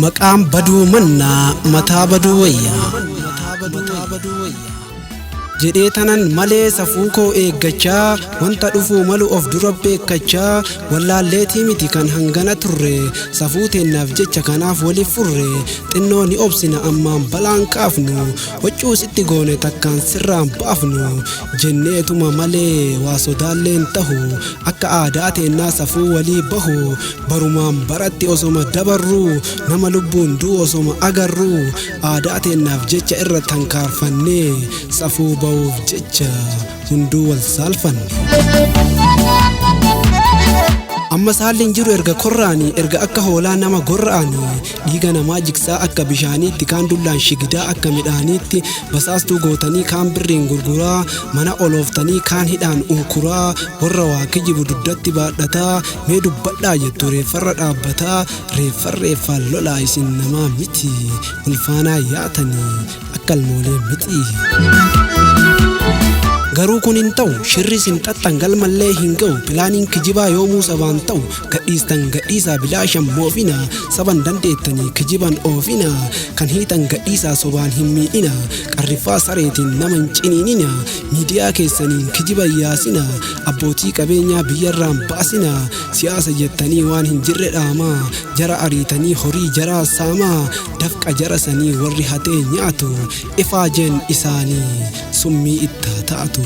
maqaan baduu mannaa mataa baduu wayyaa jedhee tanan malee safuu koo eeggachaa wanta dhufuu malu of dura beekachaa wallaalleetii miti kan hangana turre safuu teennaaf jecha kanaaf waliif furre xinnoo ni obsina ammaan balaan kaafnu waccuu sitti goone takkaan sirraan baafnu jenneetuma malee waa sodaalleen tahu akka aadaa teennaa safuu walii bahu barumaan baratti osoma dabarru nama lubbuun duu osoma agarru aadaa teennaaf jecha irra tankaarfannee safuu ba'uuf jecha hunduu wal saalfanne. amma saalin jiru erga korraanii erga akka hoolaa nama gorra'anii dhiiga namaa jigsaa akka bishaaniitti kaan dullaan shigidaa akka midhaaniitti basaastuu gootanii kaan birriin gurguraa mana olooftanii kaan hidhaan unkuraa warra waa kijibu duddatti baadhataa mee dubbadhaa jettu reeffarra dhaabbataa reeffaan lolaa isin namaa miti ulfaanaa yaatanii akka almoolee miti. garuu kun hin ta'u shirris hin xaxxangal mallee hin ga'u pilaaniin kijibaa yoomuu sabaan ta'u gadhiisaa bilaashan moofina saban dandeettanii kijiban oofina kan hiitan gadhiisaa sobaan hin miidhina qarriffaa sareetiin nama hin ciniinina miidiyaa keessaniin kijiban yaasina abbootii qabeenyaa biyyarraan baasina siyaasa jettanii waan hin jirre dhaamaa jara ariitanii horii jaraa saamaa dafqa jara sanii warri hatee nyaatu ifaajeen isaanii summii ittaa ta'atu.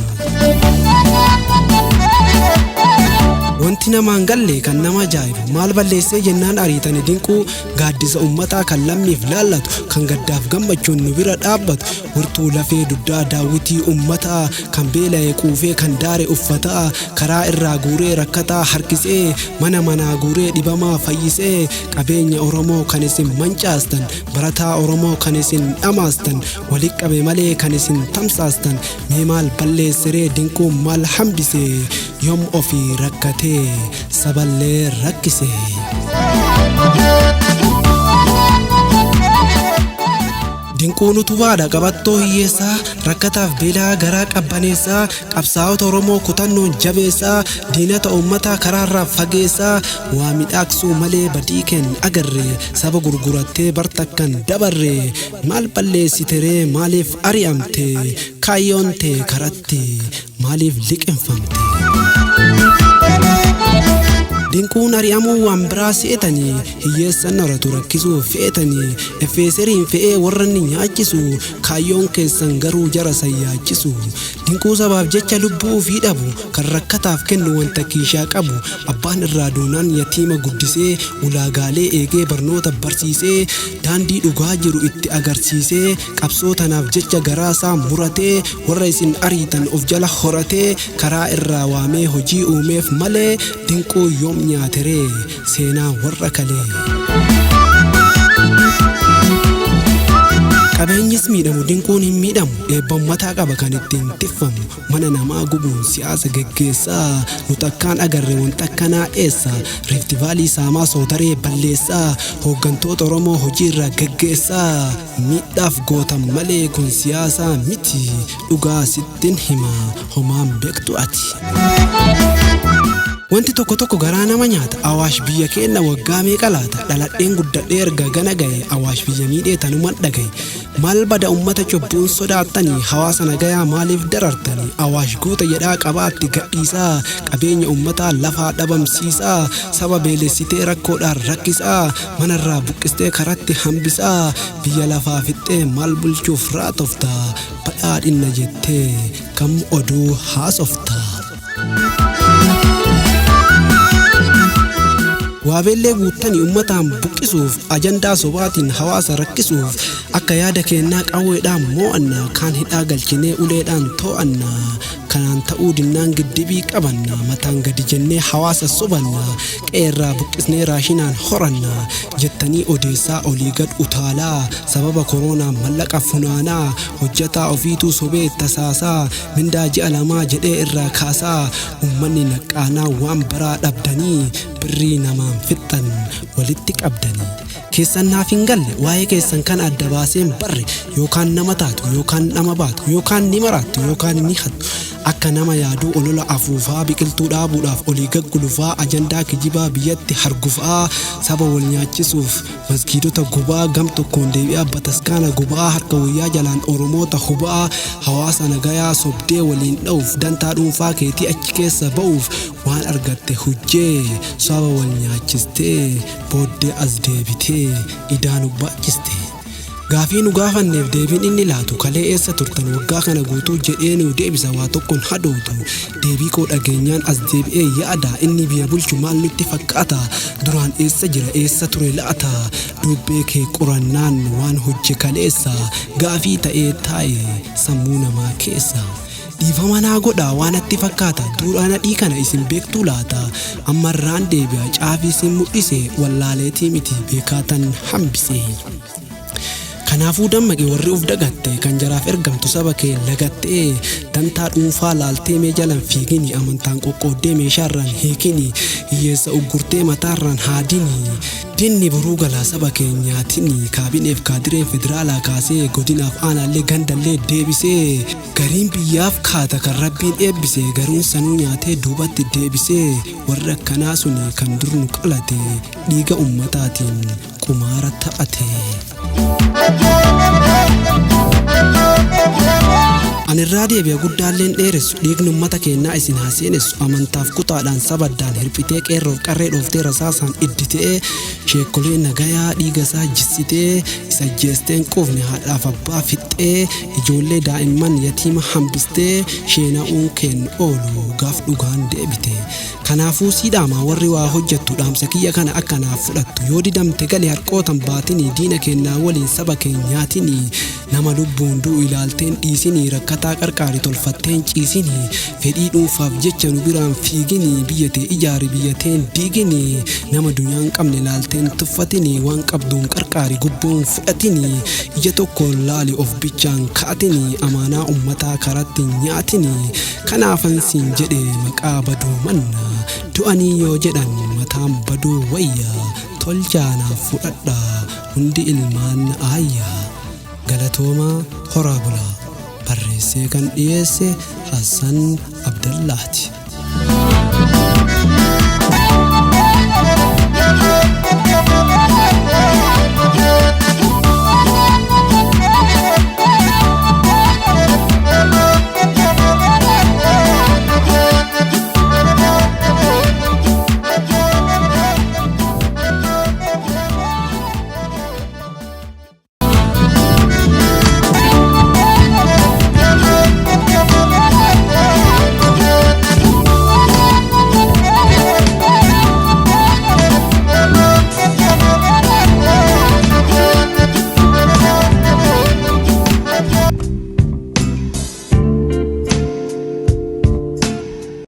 wanti namaan galle kan nama ajaa'ibu maal balleessee jennaan ariitanii dinquu gaaddisa ummataa kan lammiif laallatu kan gaddaaf gammachuun nu bira dhaabbatu wirtuu lafee duddaa daawwitii ummataa kan beela'ee quufee kan daare uffataa karaa irraa guuree rakkataa harkisee mana manaa guuree dhibamaa fayyisee qabeenya Oromoo kan isin mancaastan barataa Oromoo kan isin dhamaastan walitti qabe malee kan isin tamsaastan mee maal balleessiree dinquun maal hambisee yoom ofii rakkatee saballee rakkise. dinquun utubaadha qabattoo hiyyeessaa rakkataaf beelaa garaa qabbaneessaa qabsaa'ota Oromoo kutannoon jabeessaa diinata ummataa karaarraa fageessaa waa midhaaksuu malee badii keen agarre saba gurgurattee bartakkan dabarre maal balleessitere maaliif ari'amte kaayyoon tee karatti maaliif liqinfamte. dinquun ari'amuu waan biraa seetanii hiyyeessan horatu rakkisuu feetanii effeeseriin fe'ee warra inni nyaachisu kaayyoon keessan garuu jara sayyaachisu dinquu sabaaf jecha lubbuu ofii dhabu kan rakkataaf kennu wanta kiishaa qabu abbaan irraa duunaan yatiima guddisee ulaagaalee eegee barnoota barsiisee daandii dhugaa jiru itti agarsiisee qabsoo tanaaf jecha garaasaa muratee warra isin ariitan of jala horatee karaa irraa waamee hojii uumeef malee dinquu yoom nyaateree seenaa warra kalee. qabeenyis miidhamu dinquun hin miidhamu eebban mataa qaba kan ittiin tiffamu mana namaa gubuun siyaasa geggeessaa nu takkaan agarre wanta akkanaa eessa riiftivaalii saamaa sootaree balleessaa hooggantoota Oromoo hojii irraa geggeessaa miidhaaf gootan malee kun siyaasaa miti dhugaa sittin hima homaan beektu ati. wanti tokko garaa nama nyaata awaash biyya keenya waggaa meeqa laata dhaladheen guddadhee erga gana gahe awaash biyya miidhee tanumaan dhagaye maal bada ummata cobbuun sodaattanii hawaasa nagayaa maaliif darartanii awaash goota jedhaa qabaatti gadhiisaa qabeenya ummataa lafaa dhabamsiisaa saba beelessitee rakkoodhaan rakkisaa manarraa buqqistee karatti hambisaa biyya lafaa fixxee maal bulchuuf raatoftaa badhaadhinna jettee kam oduu haasoftaa. waabeellee guuttanii ummataan buqqisuuf ajandaa sobaatiin hawaasa rakkisuuf akka yaada kennaa qawweedhaan moo'annaa kaan hidhaa galchinee uleedhaan too'annaa kanaan ta'uu dinnaan giddibii qabannaa mataan gadi jennee hawaasa sobannaa qeerraa buqqisnee raashinaan horannaa jettanii odeessaa olii gad utaalaa sababa koronaa mallaqa funaanaa hojjataa ofiituu sobee tasaasaa mindaa ji'a lamaa jedhee irraa kaasaa ummanni naqqaanaa waan baraa dhabdanii birrii namaan fixxan walitti qabdanii keessan naaf hin galle waa'ee keessan kan adda baaseen barre yookaan nama taatu yookaan nama baatu yookaan ni maraattu yookaan ni hattu akka nama yaaduu olola afuufaa biqiltuu dhaabuudhaaf olii gaggulufaa ajandaa kijibaa biyyatti hargufaa saba wal nyaachisuuf masgiidota gubaa gam tokkoon deebi'aa bataskaana gubaa harka wayyaa jalaan oromoota hubaa hawaasa nagayaa sobdee waliin dha'uuf dantaa dhuunfaa keetii achi keessa ba'uuf waan argatte hujjee saba wal nyaachistee booddee as deebitee idaan baachiste. Gaafii nu gaafanneef deebiin inni laatu kalee eessa turtan waggaa kana guutuu jedhee nu deebisa waa tokkoon hadootu deebii koo dhageenyaan as deebi'ee yaada inni biyya bulchu maal nutti fakkaata duraan eessa jira eessa ture laata dubbee kee qorannaan waan hojje kaleessa gaafii ta'ee taa'e sammuu namaa keessa. Dhiifama naa godhaa waan natti fakkaata duraana dhii kana isin beektuu laata ammarraan deebi'a caafii isin mul'ise wallaaleetii miti beekaatan hambise. Kanaafuu dammaqee warri uf dagatte kan jaraaf ergamtu saba kee lagattee dantaa dhuunfaa laaltee mee jalan fiigini amantaan qoqqooddee meeshaarraan hiikini hiyyeessa uggurtee mataarraan haadini dinni boruu galaa saba keenyaatini kaabineef kaadireen federaalaa kaasee godinaaf aanaallee gandallee deebisee gariin biyyaaf kaata kan rabbiin eebbise garuun sanuu nyaatee duubatti deebisee warra akkanaa suni kan dur nu qalate dhiiga ummataatiin qumaara taphate. Ani raadiyoo guddaalleen dheeressu dhiigni ummata keenyaa isin haaseenessu amantaaf kutaadhaan sabaddaan hirpitee qeerroof qarree dhooftee rasaasaan idditee sheekolee nagayaa dhiiga isaa jissitee isa jeesteen qufne haadhaaf abbaa fixxee ijoollee daa'imman yatiima hambistee sheena'uun keen oolu gaaf dhugaan deebite. Kanaafuu siidhaamaa warri waa hojjettu dhaamsa kiyya kana akkanaaf fudhattu yoo didamte galee harqootan baatinii diina kennaa waliin saba keenyaatinii nama lubbuun du'u ilaalteen dhiisinii rakkataa qarqaari tolfatteen ciisinii fedhii dhuunfaaf jecha nu biraan fiiginii biyyatee ijaari biyyateen diiginii nama dunyaan qabne ilaalteen tuffatinii waan qabduun qarqaari gubboon fudhatinii ija tokkoon laali of bichaan kaatinii amaanaa ummataa karatti nyaatinii kanaafan siin jedhe maqaa baduu manna du'anii yoo jedhan mataan baduu wayyaa tolchaanaaf fudhadha hundi ilmaan aayyaa galatoomaa horaa bulaa barreessee kan dhiyeesse Hassan Abdallaati.